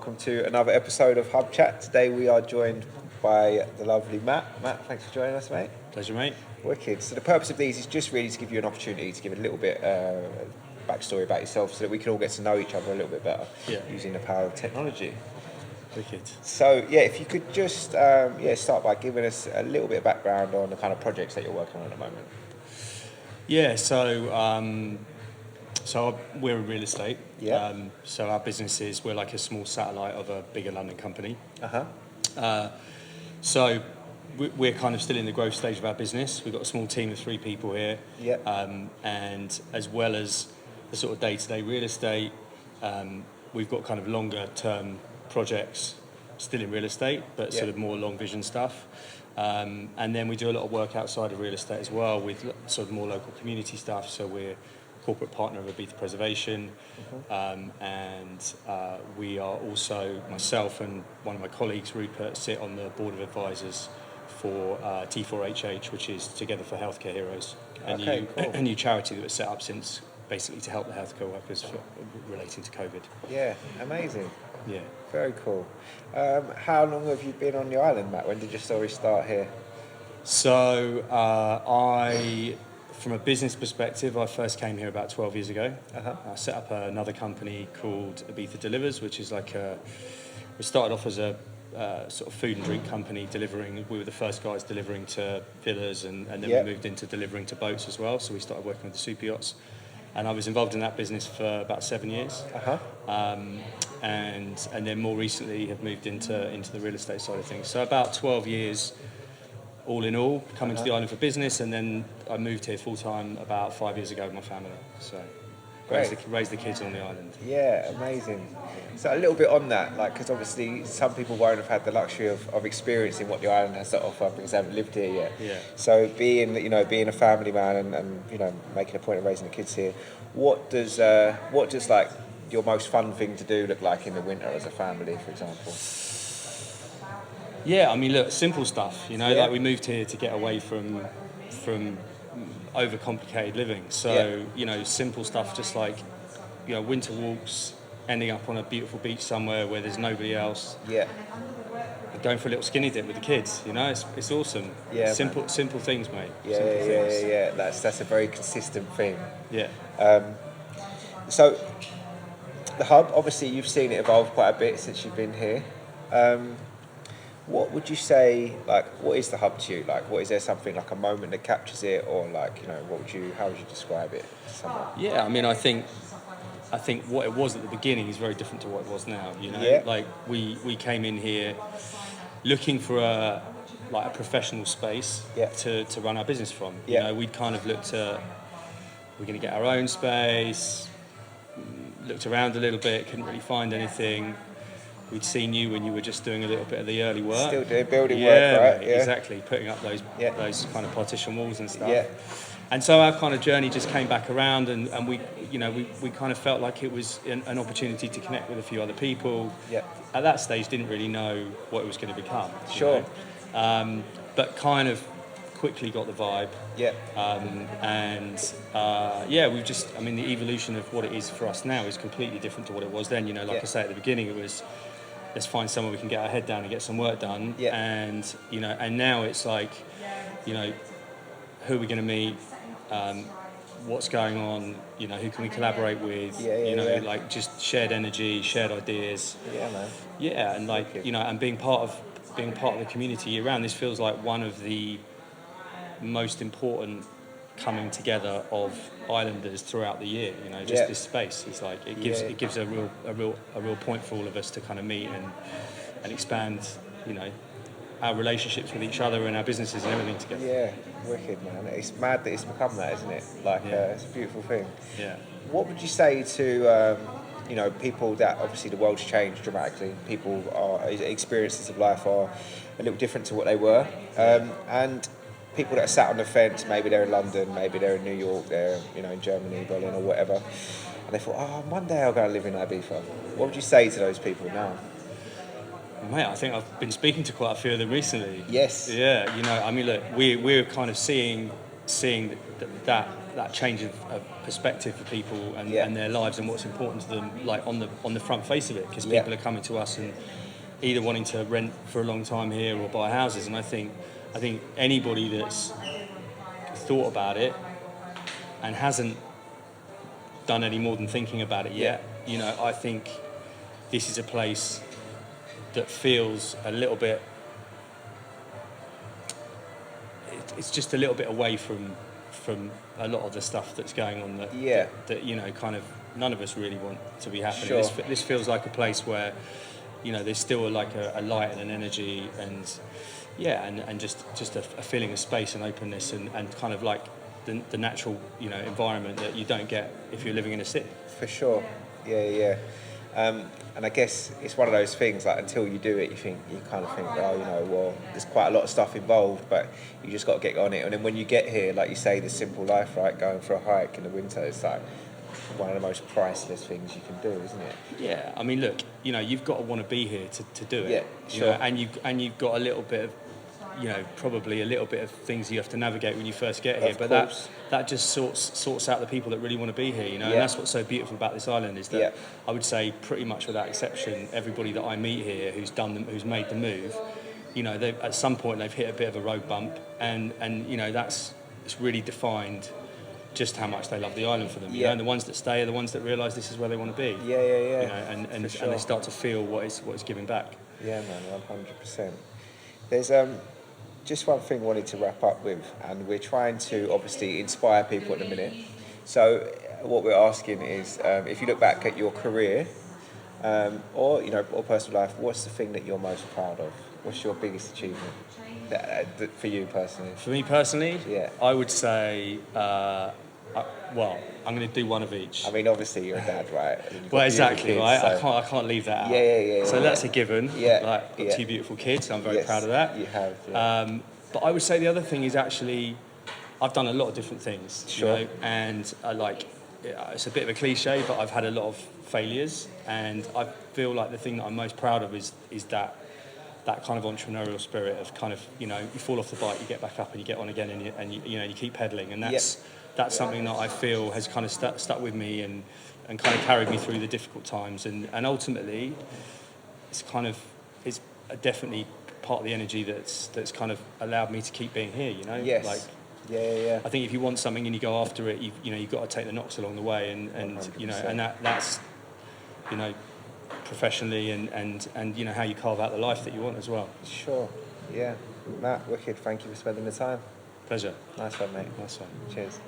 welcome to another episode of HUBchat. Today we are joined by the lovely Matt. Matt, thanks for joining us, mate. Pleasure, mate. Wicked. So the purpose of these is just really to give you an opportunity to give a little bit backstory about yourself so that we can all get to know each other a little bit better using the power of technology. Wicked. So, if you could just start by giving us a little bit of background on the kind of projects that you're working on at the moment. Yeah, so we're in real estate. Yeah. So our business we're like a small satellite of a bigger London company. So we're kind of still in the growth stage of our business. We've got a small team of 3 people here. Yeah. And as well as the sort of day-to-day real estate, we've got kind of longer term projects still in real estate, but sort of more long vision stuff. And then we do a lot of work outside of real estate as well with sort of more local community stuff. So we're corporate partner of Ibiza Preservation, and we are also, myself and one of my colleagues, Rupert, sit on the board of advisors for T4HH, which is Together for Healthcare Heroes, a new charity that was set up since basically to help the healthcare workers relating to COVID. Yeah, amazing. Yeah. Very cool. How long have you been on the island, Matt? When did your story start here? So from a business perspective, I first came here about 12 years ago. I set up another company called Ibiza Delivers, which is we started off as a sort of food and drink company delivering. We were the first guys delivering to villas, and then we moved into delivering to boats as well. So we started working with the super yachts. And I was involved in that business for about 7 years. And then more recently have moved into the real estate side of things. So about 12 years all in all, coming to the island for business, and then I moved here full time about 5 years ago with my family. So raised the kids on the island. Yeah, amazing. So a little bit on that, because obviously some people won't have had the luxury of experiencing what the island has to offer because they haven't lived here yet. Yeah. So being a family man and making a point of raising the kids here, what does like your most fun thing to do look like in the winter as a family, for example? Yeah, I mean, look, simple stuff, like we moved here to get away from overcomplicated living. So, simple stuff, just like, winter walks, ending up on a beautiful beach somewhere where there's nobody else. Yeah. Going for a little skinny dip with the kids, it's awesome. Yeah, simple things, mate. Yeah. That's a very consistent thing. Yeah. So the hub, obviously you've seen it evolve quite a bit since you've been here. What would you say, what is the hub to you? What is there something like a moment that captures it, or how would you describe it to someone? Yeah, I mean, I think what it was at the beginning is very different to what it was now. We came in here looking for a professional space to run our business from. We'd kind of looked at, we're going to get our own space, looked around a little bit, couldn't really find anything. We'd seen you when you were just doing a little bit of the early work. Still doing building work, right? Mate, exactly, putting up those kind of partition walls and stuff. Yeah. And so our kind of journey just came back around, and we kind of felt like it was an opportunity to connect with a few other people. Yeah. At that stage, didn't really know what it was going to become. Sure. But kind of quickly got the vibe. Yeah. We've just, the evolution of what it is for us now is completely different to what it was then. I say at the beginning, it was, let's find somewhere we can get our head down and get some work done. Yeah. And now it's like, who are we going to meet? What's going on? Who can we collaborate with? Just shared energy, shared ideas. Yeah, man. Yeah, and and being part of the community year round. This feels like one of the most important coming together of islanders throughout the year. This space is it gives a real point for all of us to kind of meet and expand our relationships with each other and our businesses and everything together. Yeah, wicked, man. It's mad that it's become that, isn't it? It's a beautiful thing. Yeah. What would you say to people that obviously the world's changed dramatically? People experiences of life are a little different to what they were, and people that are sat on the fence, maybe they're in London, maybe they're in New York, they're in Germany, Berlin or whatever, and they thought, one day I'll go and live in Ibiza. What would you say to those people now? Mate, I think I've been speaking to quite a few of them recently. Yes. Yeah, look, we're kind of seeing that that change of perspective for people and, Yeah. and their lives and what's important to them, like on the front face of it, because Yeah. people are coming to us and either wanting to rent for a long time here or buy houses. And I think anybody that's thought about it and hasn't done any more than thinking about it yet, you know, I think this is a place that feels a little bit, it's just a little bit away from a lot of the stuff that's going on that you know, kind of none of us really want to be happening. Sure. This feels like a place where, you know, there's still like a light and an energy and and just a feeling of space and openness and kind of like the natural, you know, environment that you don't get if you're living in a city. For sure. Yeah. And I guess it's one of those things, like, until you do it, you kind of think, oh, you know, well, there's quite a lot of stuff involved, but you just got to get on it. And then when you get here, like you say, the simple life, right, going for a hike in the winter, it's like one of the most priceless things you can do, isn't it? Yeah, I mean, look, you know, you've got to want to be here to do it. Yeah, sure. You know, and you've got a little bit of, you know, probably a little bit of things you have to navigate when you first get here. But that just sorts out the people that really want to be here, you know. And that's what's so beautiful about this island is that I would say pretty much without exception, everybody that I meet here who's made the move, you know, at some point they've hit a bit of a road bump, and you know, it's really defined just how much they love the island for them. You know, and the ones that stay are the ones that realise this is where they want to be. Yeah. You know, and they start to feel what it's giving back. Yeah, man, 100%. There's just one thing I wanted to wrap up with, and we're trying to obviously inspire people at the minute. So what we're asking is, if you look back at your career, or you know, or personal life, what's the thing that you're most proud of? What's your biggest achievement for you personally? For me personally, Yeah. I would say, well, I'm going to do one of each. I mean, obviously you're a dad, right? Well, exactly, kids, right? so. I can't leave that out. Yeah. So that's a given. Yeah. Like, got two beautiful kids. I'm very proud of that. You have. Yeah. But I would say the other thing is actually, I've done a lot of different things. Sure. You know, and it's a bit of a cliche, but I've had a lot of failures, and I feel like the thing that I'm most proud of is that kind of entrepreneurial spirit of kind of, you know, you fall off the bike, you get back up and you get on again, and you keep pedaling, and that's something that I feel has kind of stuck with me and kind of carried me through the difficult times, and ultimately it's definitely part of the energy that's kind of allowed me to keep being here, you know. Yes. Like, yeah. I think if you want something and you go after it, you've got to take the knocks along the way, and you know, and that's, you know, professionally and you know, how you carve out the life that you want as well. Sure. Yeah. Matt, wicked. Thank you for spending the time. Pleasure. Nice one, mate. Nice one. Cheers.